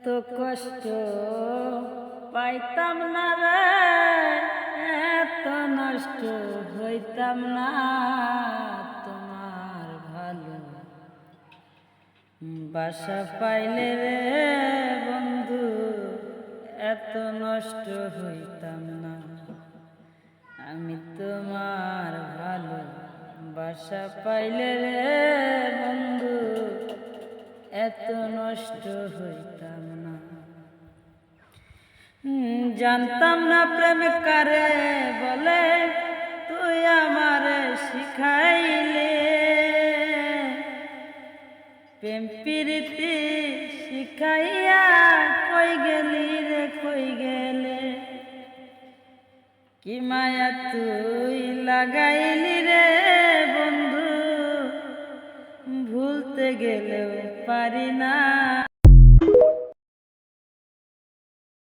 এত কষ্ট পাইতাম না রে, এত নষ্ট হইতাম না তোমার ভালো বাসা পাইলে রে বন্ধু, এত নষ্ট হইতাম না আমি তোমার ভালো বাসা পাইলে রে বন্ধু, এত নষ্ট হইতাম না। জানতাম না প্রেম কারে বলে, তুই আমারে শিখাইলে প্রেম প্রীতি শিখাইয়া কই গেলি রে কই গেলে, কি মায়া তুই লাগাইলি রে বন্ধু, ভুলতে গেলেও পারি না।